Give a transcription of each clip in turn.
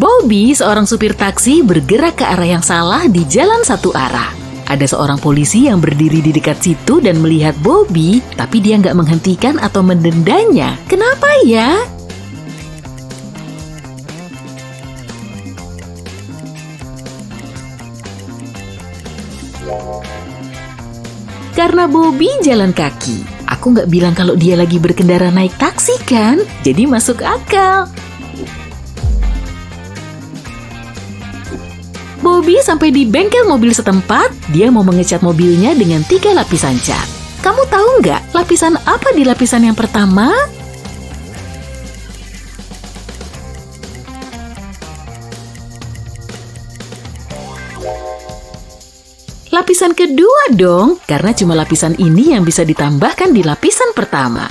Bobby, seorang supir taksi, bergerak ke arah yang salah di jalan satu arah. Ada seorang polisi yang berdiri di dekat situ dan melihat Bobby, tapi dia nggak menghentikan atau mendendanya. Kenapa ya? Karena Bobby jalan kaki. Aku nggak bilang kalau dia lagi berkendara naik taksi kan? Jadi masuk akal. Bobby sampai di bengkel mobil setempat, dia mau mengecat mobilnya dengan 3 lapisan cat. Kamu tahu nggak lapisan apa di lapisan yang pertama? Lapisan kedua dong, karena cuma lapisan ini yang bisa ditambahkan di lapisan pertama.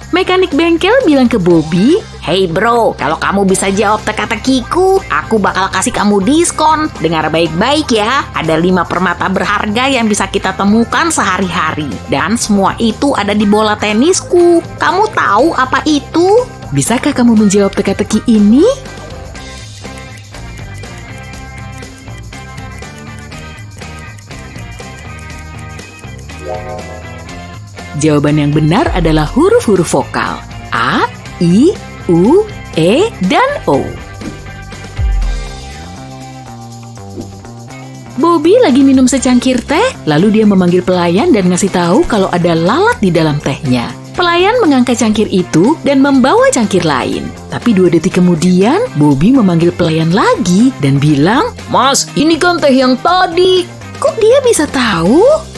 Mekanik bengkel bilang ke Bobby, "Hey bro, kalau kamu bisa jawab teka-tekiku, aku bakal kasih kamu diskon. Dengar baik-baik ya, ada 5 permata berharga yang bisa kita temukan sehari-hari. Dan semua itu ada di bola tenisku. Kamu tahu apa itu?" Bisakah kamu menjawab teka-teki ini? Jawaban yang benar adalah huruf-huruf vokal A, I, U, E, dan O. Bobby lagi minum secangkir teh, lalu dia memanggil pelayan dan ngasih tahu kalau ada lalat di dalam tehnya. Pelayan mengangkat cangkir itu dan membawa cangkir lain. Tapi 2 detik kemudian, Bobby memanggil pelayan lagi dan bilang, "Mas, ini kan teh yang tadi." "Kok dia bisa tahu?"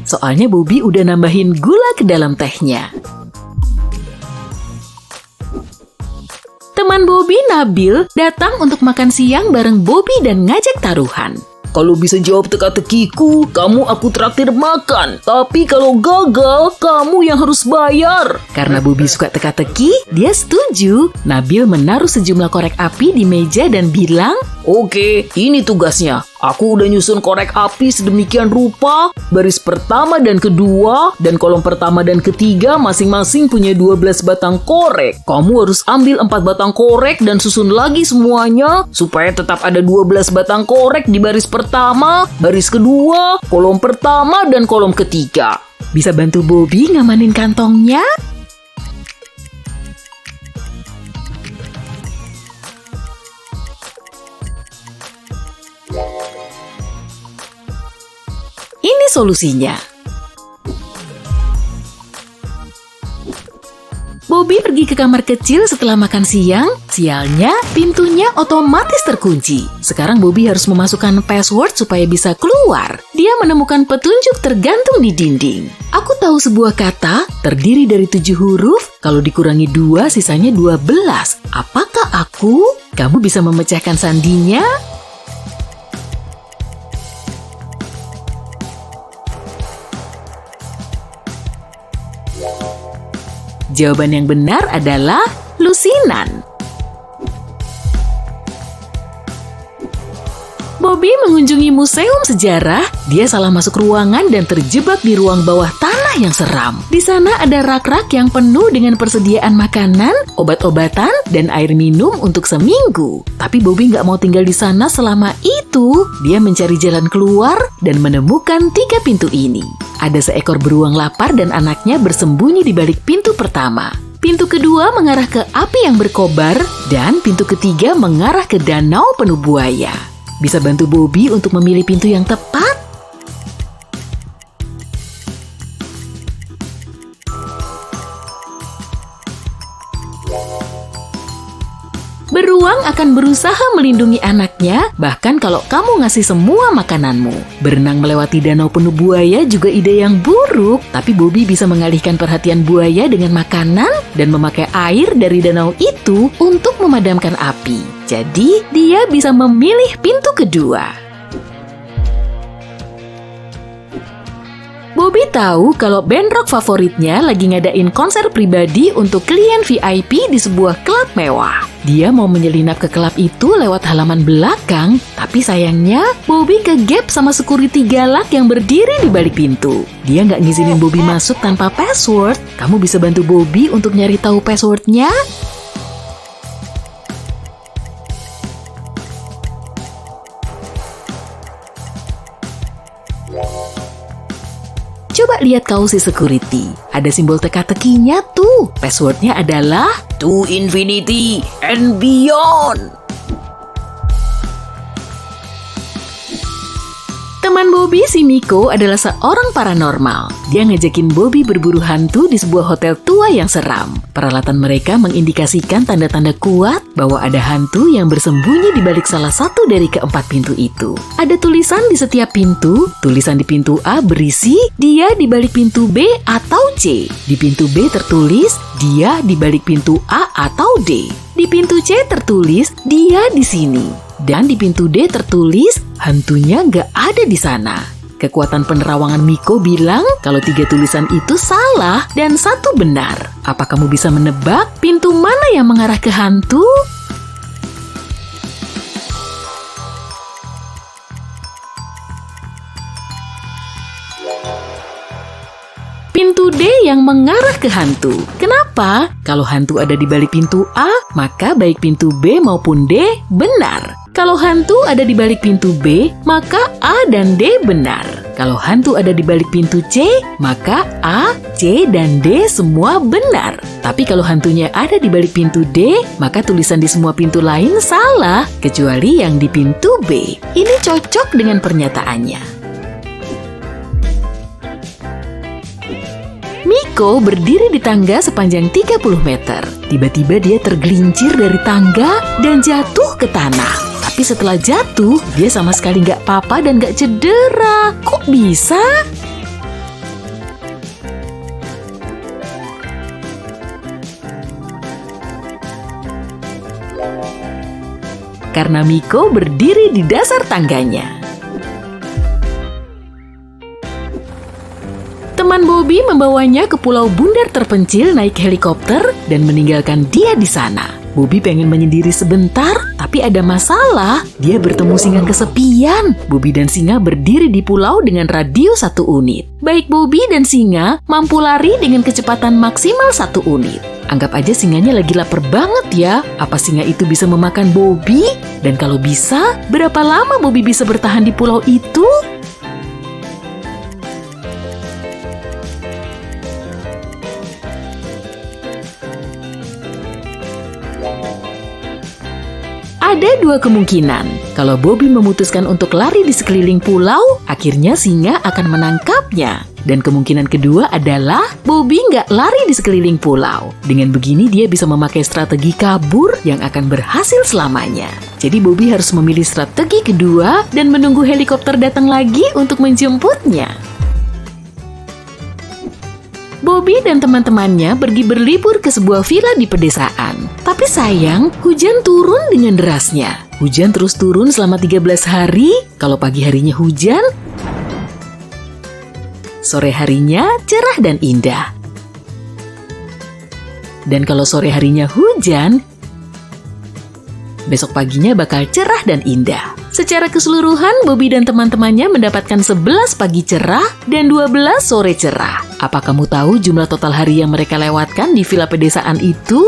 Soalnya Bobby udah nambahin gula ke dalam tehnya. Teman Bobby, Nabil, datang untuk makan siang bareng Bobby dan ngajak taruhan. "Kalau bisa jawab teka-tekiku, kamu aku traktir makan. Tapi kalau gagal, kamu yang harus bayar." Karena Bobby suka teka-teki, dia setuju. Nabil menaruh sejumlah korek api di meja dan bilang, "Oke, ini tugasnya. Aku udah nyusun korek api sedemikian rupa. Baris pertama dan kedua, dan kolom pertama dan ketiga masing-masing punya 12 batang korek. Kamu harus ambil 4 batang korek dan susun lagi semuanya supaya tetap ada 12 batang korek di baris pertama, baris kedua, kolom pertama, dan kolom ketiga." Bisa bantu Bobby ngamanin kantongnya? Ini solusinya. Bobby pergi ke kamar kecil setelah makan siang. Sialnya, pintunya otomatis terkunci. Sekarang Bobby harus memasukkan password supaya bisa keluar. Dia menemukan petunjuk tergantung di dinding. Aku tahu sebuah kata terdiri dari 7 huruf. Kalau dikurangi 2, sisanya 12. Apakah aku? Kamu bisa memecahkan sandinya? Jawaban yang benar adalah lusinan. Bobby mengunjungi museum sejarah. Dia salah masuk ruangan dan terjebak di ruang bawah tanah yang seram. Di sana ada rak-rak yang penuh dengan persediaan makanan, obat-obatan, dan air minum untuk seminggu. Tapi Bobby nggak mau tinggal di sana selama itu. Dia mencari jalan keluar dan menemukan 3 pintu ini. Ada seekor beruang lapar dan anaknya bersembunyi di balik pintu pertama. Pintu kedua mengarah ke api yang berkobar, dan pintu ketiga mengarah ke danau penuh buaya. Bisa bantu Bobby untuk memilih pintu yang tepat? Beruang akan berusaha melindungi anaknya, bahkan kalau kamu ngasih semua makananmu. Berenang melewati danau penuh buaya juga ide yang buruk, tapi Bobby bisa mengalihkan perhatian buaya dengan makanan dan memakai air dari danau itu untuk memadamkan api. Jadi, dia bisa memilih pintu kedua. Bobby tahu kalau band rock favoritnya lagi ngadain konser pribadi untuk klien VIP di sebuah klub mewah. Dia mau menyelinap ke klub itu lewat halaman belakang, tapi sayangnya Bobby kegap sama security galak yang berdiri di balik pintu. Dia nggak ngizinin Bobby masuk tanpa password. Kamu bisa bantu Bobby untuk nyari tahu passwordnya? Coba lihat kaos si security. Ada simbol teka-tekinya tuh. Passwordnya adalah To infinity and beyond. teman Bobby, si Miko, adalah seorang paranormal. Dia ngajakin Bobby berburu hantu di sebuah hotel tua yang seram. Peralatan mereka mengindikasikan tanda-tanda kuat bahwa ada hantu yang bersembunyi di balik salah satu dari keempat pintu itu. Ada tulisan di setiap pintu. Tulisan di pintu A berisi, dia di balik pintu B atau C. Di pintu B tertulis, dia di balik pintu A atau D. Di pintu C tertulis, dia di sini. Dan di pintu D tertulis, hantunya nggak ada di sana. Kekuatan penerawangan Miko bilang kalau 3 tulisan itu salah dan 1 benar. Apa kamu bisa menebak pintu mana yang mengarah ke hantu? Pintu D yang mengarah ke hantu. Kenapa? Kalau hantu ada di balik pintu A, maka baik pintu B maupun D benar. Kalau hantu ada di balik pintu B, maka A dan D benar. Kalau hantu ada di balik pintu C, maka A, C, dan D semua benar. Tapi kalau hantunya ada di balik pintu D, maka tulisan di semua pintu lain salah, kecuali yang di pintu B. Ini cocok dengan pernyataannya. Miko berdiri di tangga sepanjang 30 meter. Tiba-tiba dia tergelincir dari tangga dan jatuh ke tanah. Tapi setelah jatuh, dia sama sekali nggak apa-apa dan nggak cedera. Kok bisa? Karena Miko berdiri di dasar tangganya. Teman Bobby membawanya ke pulau bundar terpencil naik helikopter dan meninggalkan dia di sana. Bobby pengen menyendiri sebentar, tapi ada masalah. Dia bertemu singa kesepian. Bobby dan singa berdiri di pulau dengan radius 1 unit. Baik Bobby dan singa mampu lari dengan kecepatan maksimal 1 unit. Anggap aja singanya lagi lapar banget ya. Apa singa itu bisa memakan Bobby? Dan kalau bisa, berapa lama Bobby bisa bertahan di pulau itu? Ada 2 kemungkinan. Kalau Bobby memutuskan untuk lari di sekeliling pulau, akhirnya singa akan menangkapnya. Dan kemungkinan kedua adalah Bobby nggak lari di sekeliling pulau. Dengan begini dia bisa memakai strategi kabur yang akan berhasil selamanya. Jadi Bobby harus memilih strategi kedua dan menunggu helikopter datang lagi untuk menjemputnya. Bobby dan teman-temannya pergi berlibur ke sebuah villa di pedesaan. Tapi sayang, hujan turun dengan derasnya. Hujan terus turun selama 13 hari. Kalau pagi harinya hujan, sore harinya cerah dan indah. Dan kalau sore harinya hujan, besok paginya bakal cerah dan indah. Secara keseluruhan, Bobby dan teman-temannya mendapatkan 11 pagi cerah dan 12 sore cerah. Apa kamu tahu jumlah total hari yang mereka lewatkan di villa pedesaan itu?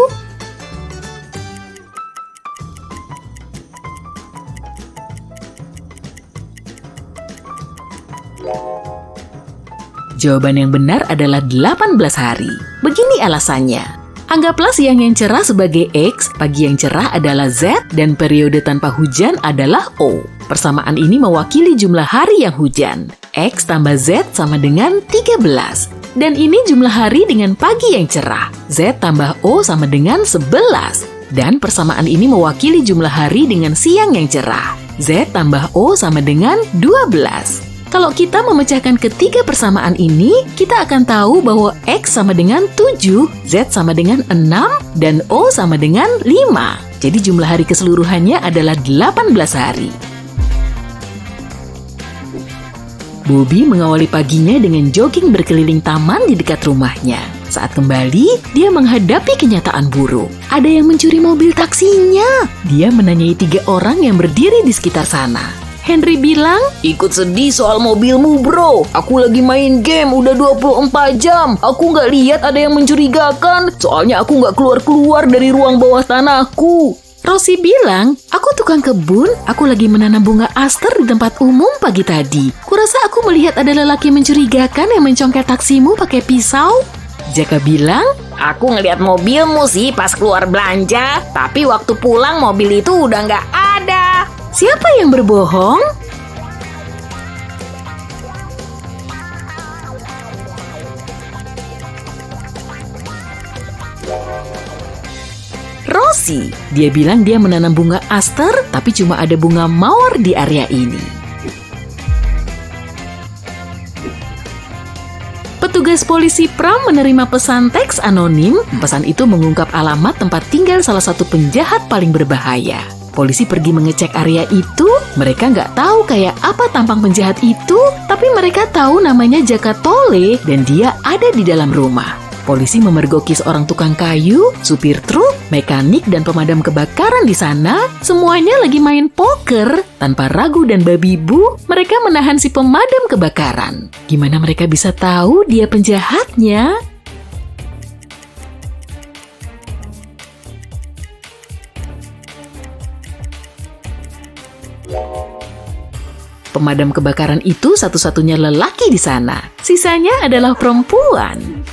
Jawaban yang benar adalah 18 hari. Begini alasannya. Anggaplah siang yang cerah sebagai X, pagi yang cerah adalah Z, dan periode tanpa hujan adalah O. Persamaan ini mewakili jumlah hari yang hujan. X tambah Z sama dengan 13. Dan ini jumlah hari dengan pagi yang cerah. Z tambah O sama dengan 11. Dan persamaan ini mewakili jumlah hari dengan siang yang cerah. Z tambah O sama dengan 12. Kalau kita memecahkan ketiga persamaan ini, kita akan tahu bahwa X sama dengan 7, Z sama dengan 6, dan O sama dengan 5. Jadi jumlah hari keseluruhannya adalah 18 hari. Bobby mengawali paginya dengan jogging berkeliling taman di dekat rumahnya. Saat kembali, dia menghadapi kenyataan buruk. Ada yang mencuri mobil taksinya. Dia menanyai 3 orang yang berdiri di sekitar sana. Henry bilang, Ikut sedih soal mobilmu bro. Aku lagi main game udah 24 jam. Aku nggak lihat ada yang mencurigakan. Soalnya aku nggak keluar-keluar dari ruang bawah tanahku. Rosie bilang, aku tukang kebun, aku lagi menanam bunga aster di tempat umum pagi tadi. Kurasa aku melihat ada lelaki mencurigakan yang mencongkel taksimu pakai pisau. Jaka bilang, Aku ngeliat mobilmu sih pas keluar belanja, tapi waktu pulang mobil itu udah nggak ada. siapa yang berbohong? Rosie, dia bilang dia menanam bunga aster, tapi cuma ada bunga mawar di area ini. Petugas polisi Pram menerima pesan teks anonim. Pesan itu mengungkap alamat tempat tinggal salah satu penjahat paling berbahaya. Polisi pergi mengecek area itu. Mereka nggak tahu kayak apa tampang penjahat itu, tapi mereka tahu namanya Jaka Tole dan dia ada di dalam rumah. Polisi memergoki seorang tukang kayu, supir truk, mekanik, dan pemadam kebakaran di sana. Semuanya lagi main poker. Tanpa ragu dan babi bu, mereka menahan si pemadam kebakaran. Gimana mereka bisa tahu dia penjahatnya? Pemadam kebakaran itu satu-satunya lelaki di sana. Sisanya adalah perempuan.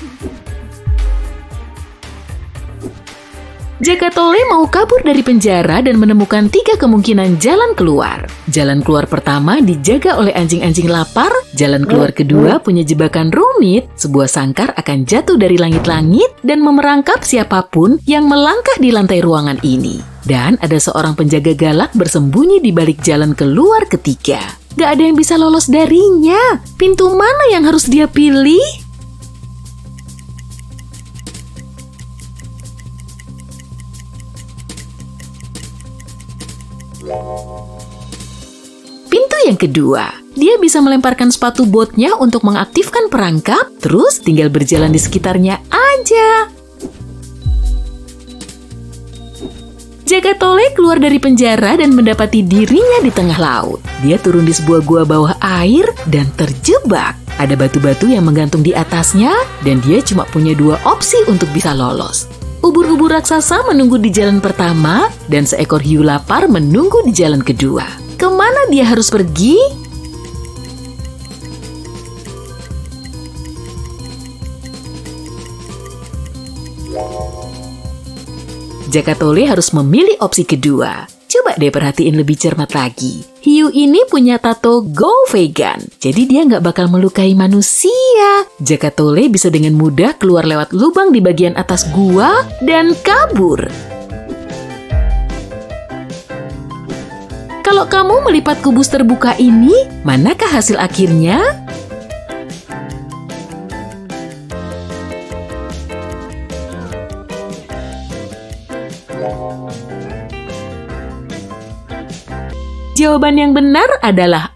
Jaka Tole mau kabur dari penjara dan menemukan 3 kemungkinan jalan keluar. Jalan keluar pertama dijaga oleh anjing-anjing lapar. Jalan keluar kedua punya jebakan rumit. Sebuah sangkar akan jatuh dari langit-langit dan memerangkap siapapun yang melangkah di lantai ruangan ini. Dan ada seorang penjaga galak bersembunyi di balik jalan keluar ketiga. Gak ada yang bisa lolos darinya. Pintu mana yang harus dia pilih? Pintu yang kedua, dia bisa melemparkan sepatu botnya untuk mengaktifkan perangkap, terus tinggal berjalan di sekitarnya aja. Jaka Tole keluar dari penjara dan mendapati dirinya di tengah laut. Dia turun di sebuah gua bawah air dan terjebak. Ada batu-batu yang menggantung di atasnya dan dia cuma punya 2 opsi untuk bisa lolos. Ubur-ubur raksasa menunggu di jalan pertama dan seekor hiu lapar menunggu di jalan kedua. Kemana dia harus pergi? Jaka Tole harus memilih opsi kedua. Coba deh perhatiin lebih cermat lagi. Hiu ini punya tato Go Vegan, jadi dia nggak bakal melukai manusia. Jaka Tole bisa dengan mudah keluar lewat lubang di bagian atas gua dan kabur. Kalau kamu melipat kubus terbuka ini, manakah hasil akhirnya? Jawaban yang benar adalah